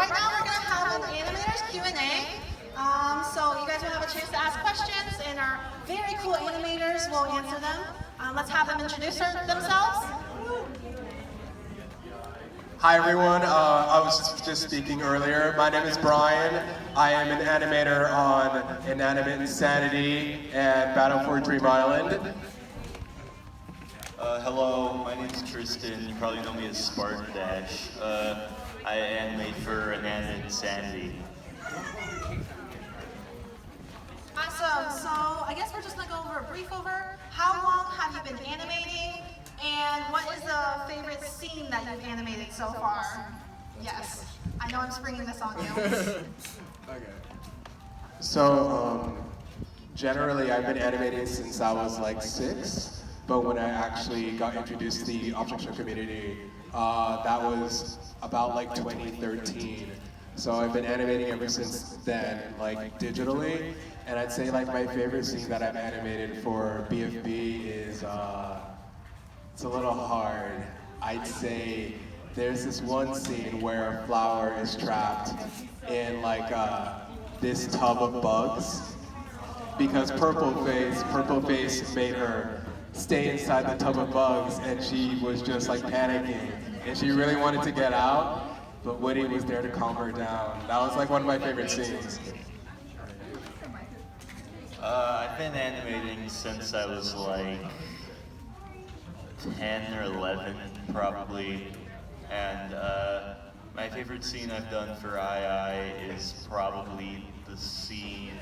right now we're going to have an animators Q&A. So you guys will have a chance to ask questions, and our very cool animators will answer them. Let's have them introduce themselves. Hi everyone, I was just speaking earlier. My name is Brian. I am an animator on Inanimate Insanity and Battle for Dream Island. Hello, my name is Tristan. You probably know me as Spartan Dash. I animate for Inanimate Insanity. Awesome. So I guess we're just going to go over a brief over. How long have you been animating? And what is the favorite scene that you've animated so far? Yes. I know I'm springing this on you. Okay. So, generally I've been animating since I was like 6, but when I actually got introduced to the Object Hangout community, that was about like 2013. So I've been animating ever since then, like digitally, and I'd say like my favorite scene that I've animated for BFB is, it's a little hard. I'd say there's this one scene where a flower is trapped in like this tub of bugs because Purple Face made her stay inside the tub of bugs, and she was just like panicking and she really wanted to get out, but Woody was there to calm her down. That was like one of my favorite scenes. I've been animating since I was like 10 or 11 probably, and my favorite scene I've done for II is probably the scene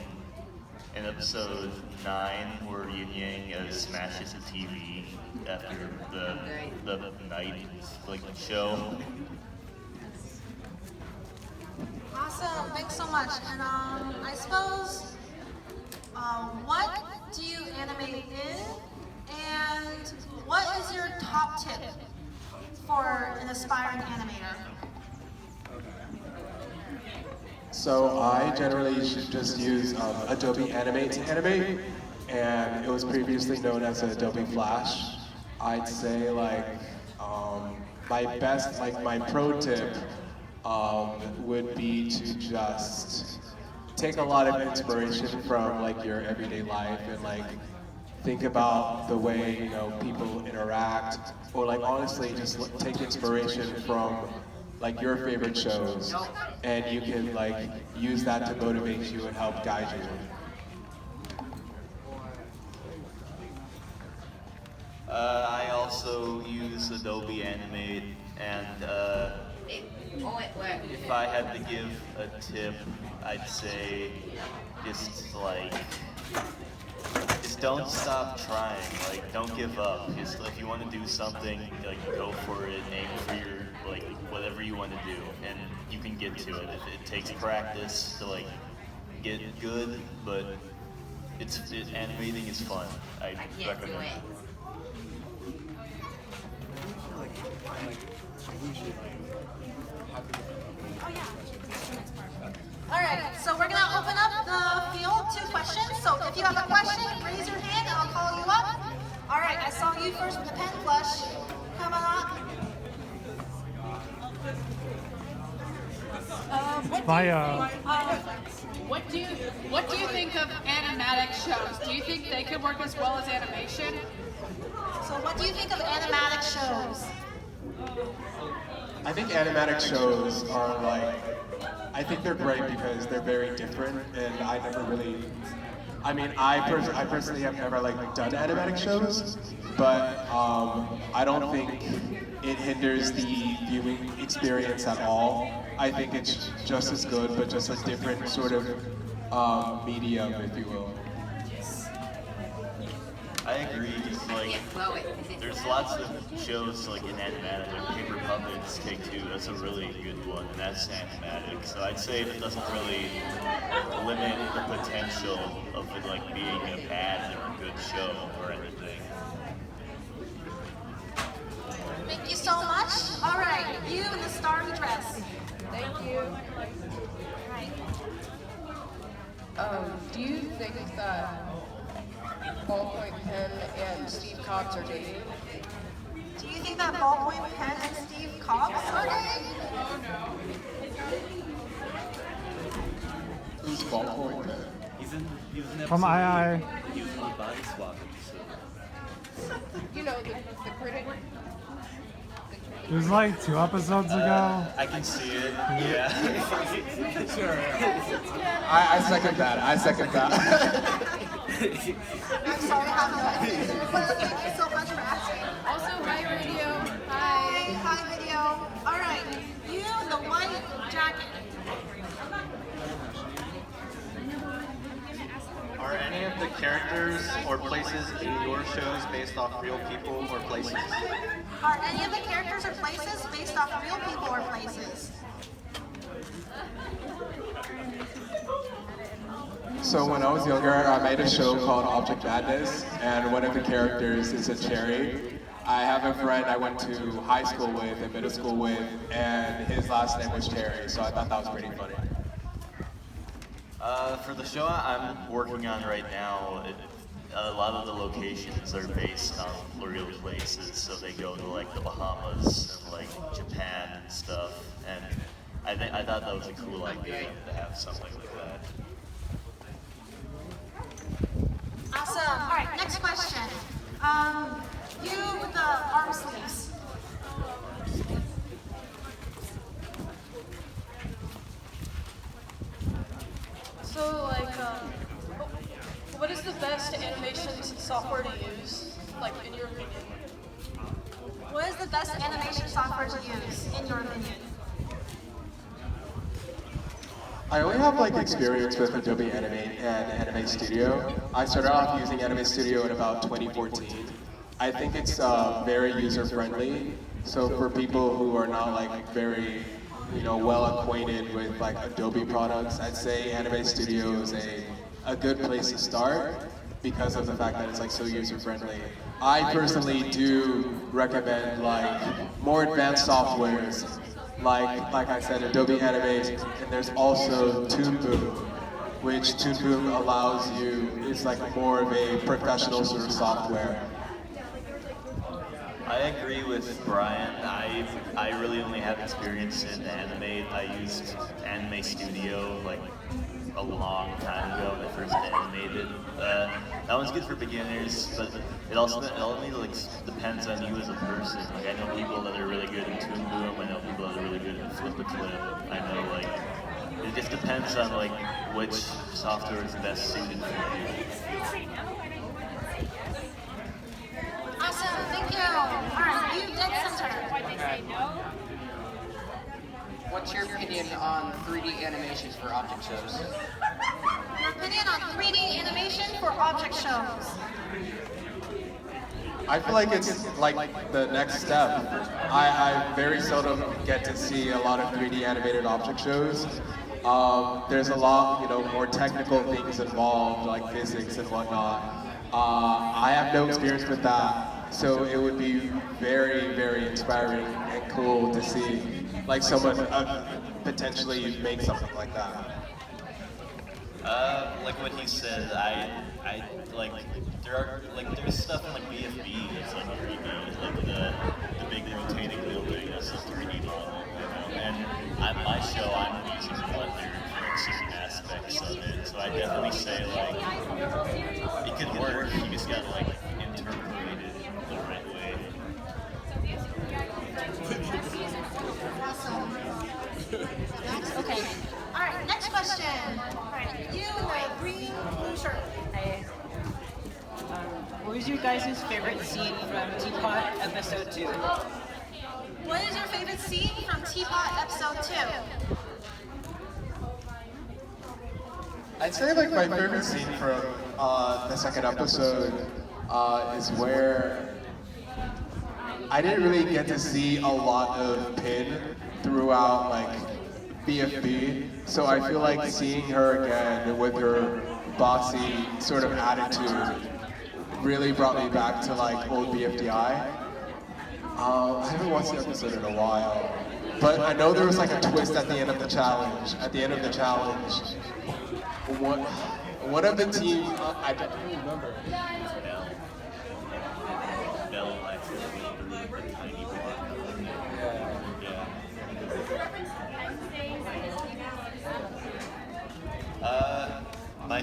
in episode 9 where Yin Yang smashes a TV after the night like show. Awesome. Thanks so much. And I suppose, what do you animate in? And what is your top tip for an aspiring animator? So I generally should just use Adobe Animate to animate, and it was previously known as Adobe Flash. I'd say like my best, like my pro tip would be to just take a lot of inspiration from like your everyday life and like think about the way, people interact, or like honestly just take inspiration from like your favorite shows, and you can like use that to motivate you and help guide you. I also use Adobe Animate, and if I had to give a tip, I'd say just don't stop trying. Like, don't give up. Just if you want to do something, like go for it. Aim for your whatever you want to do, and you can get to it. It takes practice to like get good, but animating is fun. I recommend it. Alright, so we're going to open up the field to questions. So if you have a question, raise your hand and I'll call you up. Alright, I saw you first with the pen flush. Come on up. What do you think of animatic shows? Do you think they could work as well as animation? So what do you think of animatic shows? I think animatic shows are like, I think they're great because they're very different, and I never really, I personally have never like done animatic shows, but I don't think it hinders the viewing experience at all. I think it's just as good, but just a different sort of medium, if you will. I agree. There's lots of shows like in animatic, like Paper Puppets, Take Two. That's a really good one, and that's animatic. So I'd say it doesn't really limit the potential of it like being a bad or a good show or anything. Thank you so much. All right, you in the starry dress. Thank you. Right. Do you think that Ballpoint Pen and Steve Cobbs are dating? Do you think that Ballpoint Pen and Steve Cobbs are dating? Oh no. ballpoint pen? He was in From episode- II. He was in the body swap episode. You know, the critic. It was like 2 episodes ago. I can see it. Yeah. Sure. I second that. I second that. I'm sorry, how do Thank you so much for asking. Also, hi radio. Hi, hi video. All right, you, the white jacket. Are any of the characters or places in your shows based off real people or places? Are any of the characters or places based off real people or places? So when I was younger, I made a show called Object Madness, and one of the characters is a cherry. I have a friend I went to high school with and middle school with, and his last name was Cherry, so I thought that was pretty funny. For the show I'm working on right now, a lot of the locations are based on real places, so they go to like the Bahamas and like Japan and stuff, and I thought that was a cool idea to have something like that. Awesome. All right, next question. You with the arm sleeves. So, like, what is the best animation software to use, like, in your opinion? What is the best animation software to use, in your opinion? I only have like experience with Adobe Animate and Anime Studio. I started off using Anime Studio in about 2014. I think it's very user-friendly. So for people who are not like very, well acquainted with like Adobe products, I'd say Anime Studio is a good place to start because of the fact that it's like so user-friendly. I personally do recommend like more advanced softwares, like I said, Adobe Animate, and there's also Toon Boom, which Toon Boom allows you, it's like more of a professional sort of software. I agree with Brian. I really only have experience in Animate. I used Anime Studio like a long time ago when I first animated. That one's good for beginners, but it only like depends on you as a person. Like I know people that are really good in Toon Boom. I know people that are really good in Flip-a-Clip. I know like it just depends on like which software is best suited for you. Awesome, thank you. All right, you dead center. What's your opinion on 3D animations for object shows? Your opinion on 3D animation for object shows? I feel like it's like the next step. I very seldom get to see a lot of 3D animated object shows. There's a lot, more technical things involved, like physics and whatnot. I have no experience with that, so it would be very, very inspiring and cool to see like someone potentially make something like that. Like what he said, I like there's stuff in like BFB that's like 3D, like the big rotating building that's a 3D model, and my show I'm using Blender for like certain aspects of it, so I definitely say like it could work. You just gotta like interpret it the right way. Awesome. Okay. All right, next question. All right, you in the green blue shirt. What was your guys' favorite scene from Teapot Episode 2? What is your favorite scene from Teapot Episode 2? I'd say like my favorite scene from the second episode is where I didn't really get to see a lot of Pin throughout like BFB, so I feel like seeing her again with her bossy sort of attitude really brought me back to like old BFDI. I haven't watched the episode in a while, but I know there was like a twist at the end of the challenge. At the end of the challenge, one of the team, I don't remember. Bell actually through the tiny block. Yeah.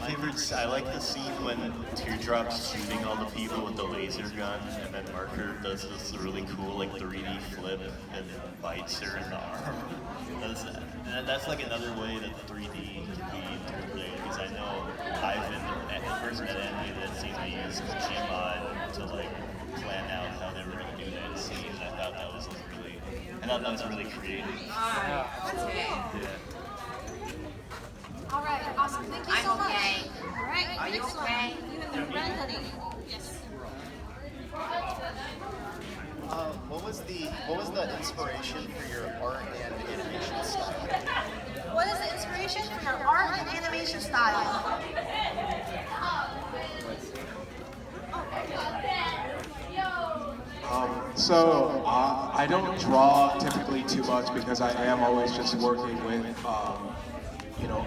I like the scene when Teardrop's shooting all the people with the laser gun, and then Marker does this really cool like 3D flip and bites her in the arm. That's like another way that 3D can be interpreted, because I know I've been the person that animated that scene. I used Gmod to like plan out how they were going to do that scene. And I thought that was really creative. Yeah. All right, awesome. Thank you so much. All right, next one. You in the red hoodie. Yes. What was the inspiration for your art and animation style? What is the inspiration for your art and animation style? I don't draw typically too much because I am always just working with,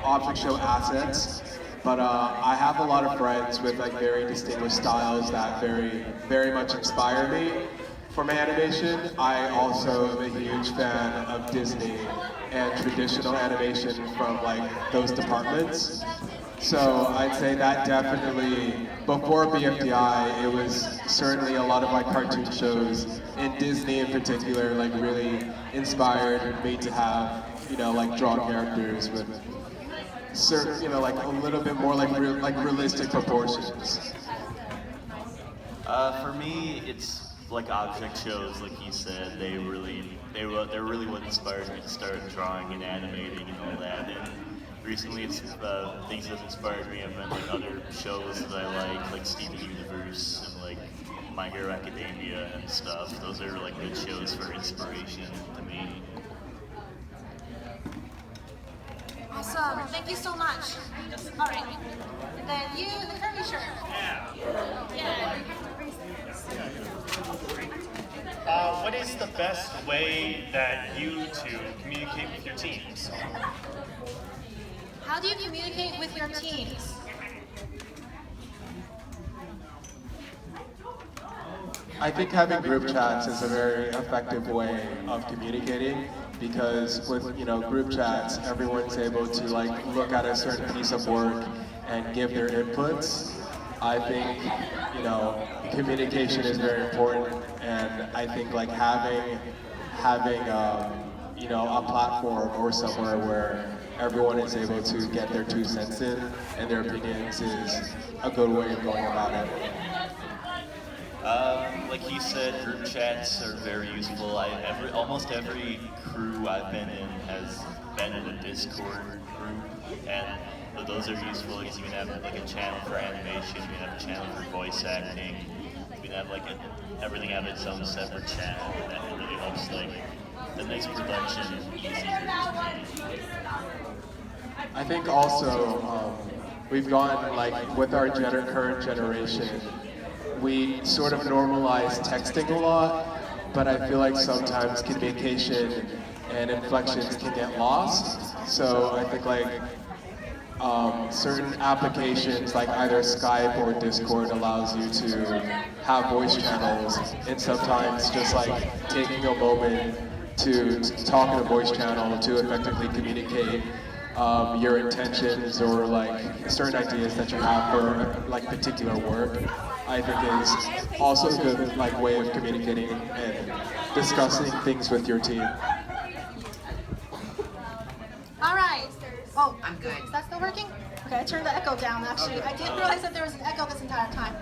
object show assets. But I have a lot of friends with like very distinguished styles that very much inspire me for my animation. I also am a huge fan of Disney and traditional animation from like those departments. So I'd say that definitely, before BFDI, it was certainly a lot of my cartoon shows, in Disney in particular, like really inspired me to have, like draw characters with certain, like a little bit more like realistic proportions. For me, it's like object shows, like you said. They're really what inspires me to start drawing and animating and all that. And recently, it's things that inspired me have been like other shows that I like Steven Universe and like My Hero Academia and stuff. Those are like good shows for inspiration to me. Awesome. Thank you so much. All right. And then you in the curly shirt. Yeah. What is the best way that you two communicate with your teams? How do you communicate with your teams? I think having group chats is a very effective way of communicating, because with group chats, everyone's able to like look at a certain piece of work and give their inputs. I think communication is very important, and I think like having a platform or somewhere where everyone is able to get their 2 cents in and their opinions is a good way of going about it. Like he said, group chats are very useful. Almost every crew I've been in has been in a Discord group, and those are useful because you can have like a channel for animation, you can have a channel for voice acting, you can have like everything have its own separate channel, and that really helps that makes production easier. I think also we've gone like with our current generation, we sort of normalize texting a lot, but I feel like sometimes communication and inflections can get lost. So I think like certain applications like either Skype or Discord allows you to have voice channels, and sometimes just like taking a moment to talk in a voice channel to effectively communicate your intentions or like certain ideas that you have for like particular work, I think is also a good like way of communicating and discussing things with your team. All right. Oh, I'm good. Is that still working? Okay, I turned the echo down actually. I didn't realize that there was an echo this entire time.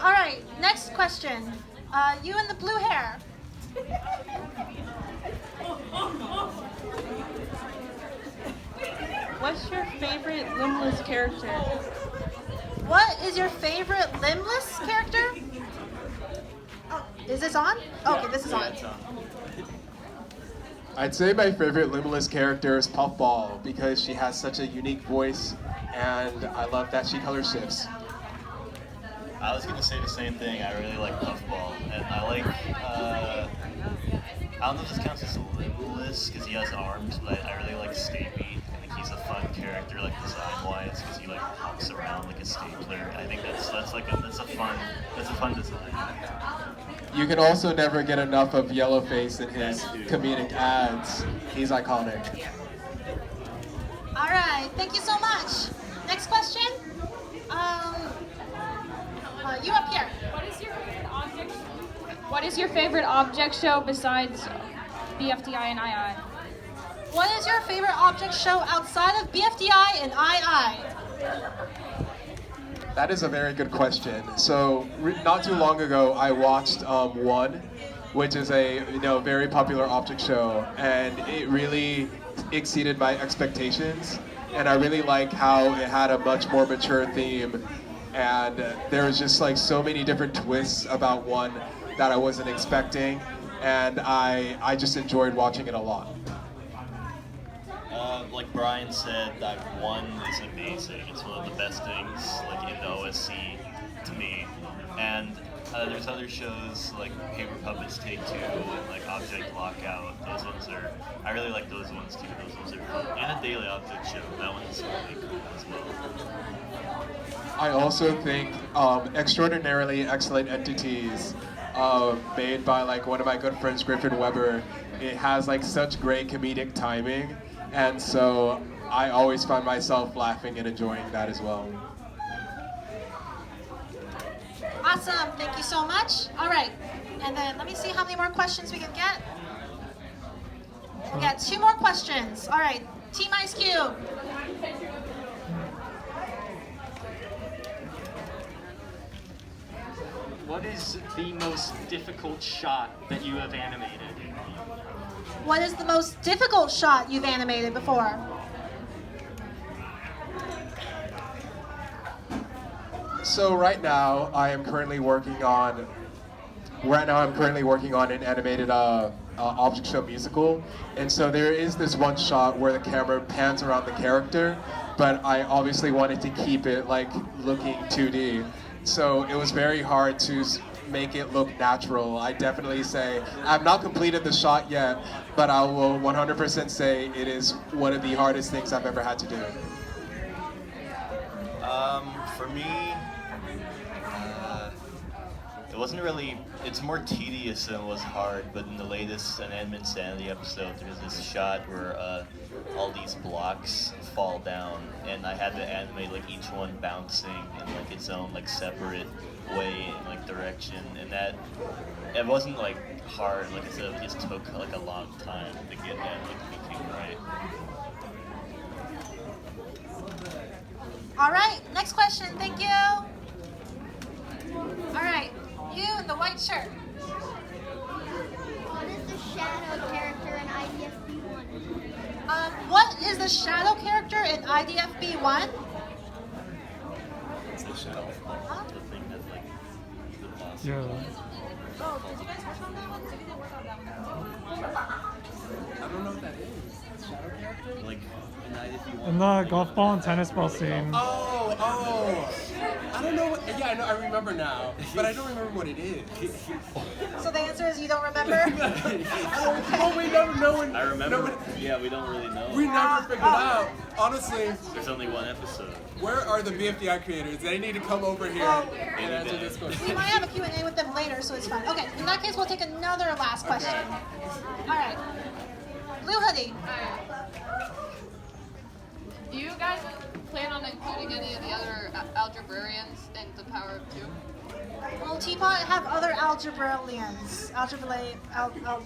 All right, next question. You in the blue hair. What's your favorite limbless character? What is your favorite limbless character? Oh, is this on? Okay, this is on. I'd say my favorite limbless character is Puffball because she has such a unique voice, and I love that she color shifts. I was going to say the same thing. I really like Puffball, and I like, I don't know if this counts as limbless because he has arms, but I really like Stapy. I think he's a fun character, like design-wise, because he like hops around like a stapler. I think that's a fun design. You can also never get enough of Yellowface in his comedic ads. He's iconic. All right, thank you so much. Next question. What is your favorite object show besides BFDI and II? What is your favorite object show outside of BFDI and II? That is a very good question. So not too long ago, I watched One, which is a very popular object show, and it really exceeded my expectations. And I really like how it had a much more mature theme, and there was just like so many different twists about One that I wasn't expecting, and I just enjoyed watching it a lot. Like Brian said, that One is amazing. It's one of the best things like in the OSC to me. And there's other shows like Paper Puppets Take Two and like Object Lockout. Those ones are, I really like those ones too. Those ones are fun. And a Daily Object Show. That one's really cool as well. I also think Extraordinarily Excellent Entities, made by like one of my good friends, Griffin Weber. It has like such great comedic timing, and so I always find myself laughing and enjoying that as well. Awesome, thank you so much. All right, and then let me see how many more questions we can get. We got 2 more questions. All right, Team Ice Cube. What is the most difficult shot that you have animated? What is the most difficult shot you've animated before? So right now I am currently working on an animated object show musical, and so there is this one shot where the camera pans around the character, but I obviously wanted to keep it like looking 2D. So it was very hard to make it look natural. I definitely say, I've not completed the shot yet, but I will 100% say it is one of the hardest things I've ever had to do. For me, it wasn't really, it's more tedious than it was hard, but in the latest An Edmund Sanity episode, there's this shot where all these blocks fall down, and I had to animate like each one bouncing in like its own like separate way and like direction, and that, it wasn't like hard, like I said, it just took like a long time to get that like looking right. All right, next question, thank you. All right, you in the white shirt. What is the shadow character in IDFB1? What is the shadow character in IDFB1? It's the shadow. Huh? The thing that's like the boss. Yeah. Oh, did you guys work on that one? So we didn't work on that one. I don't know what that is. Shadow character? Like in IDFB1. In the golf ball and tennis ball scene. Oh! I don't know what, yeah, I know, I remember now, but I don't remember what it is. So the answer is you don't remember? Oh, we never know. I remember, yeah, we don't really know. We never figured out. Honestly, There's only one episode. where are the BFDI creators? They need to come over here and answer this question. We might have a Q&A with them later, so it's fine. Okay, in that case, we'll take another last question. All right. Blue Hoodie. Do you guys plan on including any of the other algebrarians in the Power of Two? Will Teapot have other algebraians?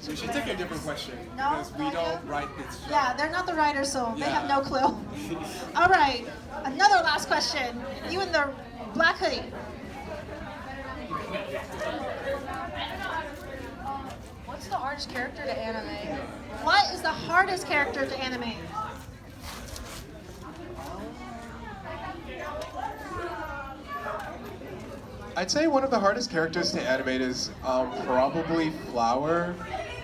We should take a different question, No? because we don't write this show. Yeah, they're not the writers, so they Yeah. have no clue. All right, another last question. You in the black hoodie. What's the hardest character to animate? What is the hardest character to animate? I'd say one of the hardest characters to animate is probably Flower,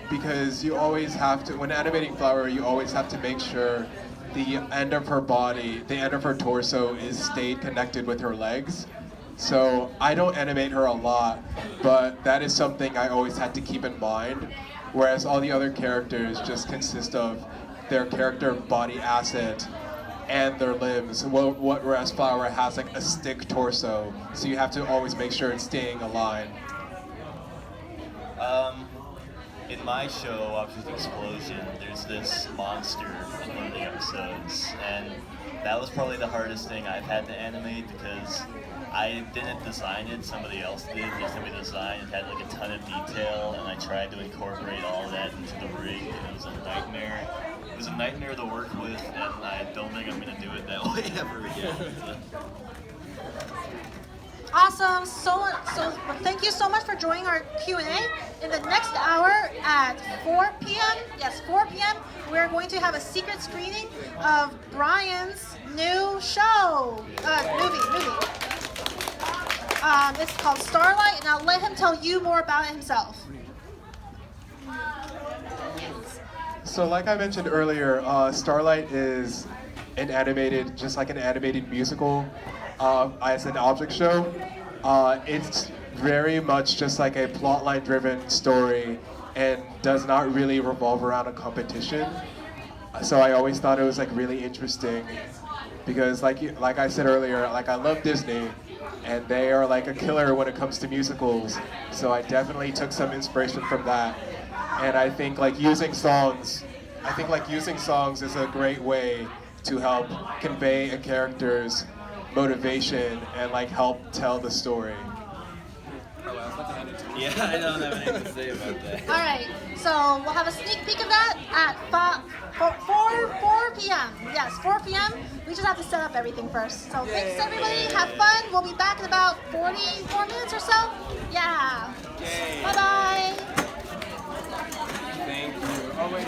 because you always have to, when animating Flower, you always have to make sure the end of her body, the end of her torso is stayed connected with her legs. So I don't animate her a lot, but that is something I always had to keep in mind, whereas all the other characters just consist of their character body asset and their limbs, whereas Flower has like a stick torso, so you have to always make sure it's staying aligned. In my show, Object Explosion, there's this monster in one of the episodes, and that was probably the hardest thing I've had to animate because I didn't design it, somebody else did. They sent me the design, it had like a ton of detail, and I tried to incorporate all of that into the rig, and it was a nightmare. It was a nightmare to work with, and I don't think I'm going to do it that way ever again. Awesome. So thank you so much for joining our Q&A. In the next hour at 4 p.m., yes, 4 p.m., we're going to have a secret screening of Brian's new show, movie. It's called Starlight, and I'll let him tell you more about it himself. So like I mentioned earlier, Starlight is just like an animated musical as an object show. It's very much just like a plotline driven story and does not really revolve around a competition. So I always thought it was like really interesting because like I said earlier, like I love Disney and they are like a killer when it comes to musicals. So I definitely took some inspiration from that. And I think like using songs is a great way to help convey a character's motivation and like help tell the story. Yeah, I don't have anything to say about that. All right, so we'll have a sneak peek of that at 4 p.m. Yes, 4 p.m. We just have to set up everything first. So thanks everybody, have fun. We'll be back in about 44 minutes or so. Yeah. Bye-bye.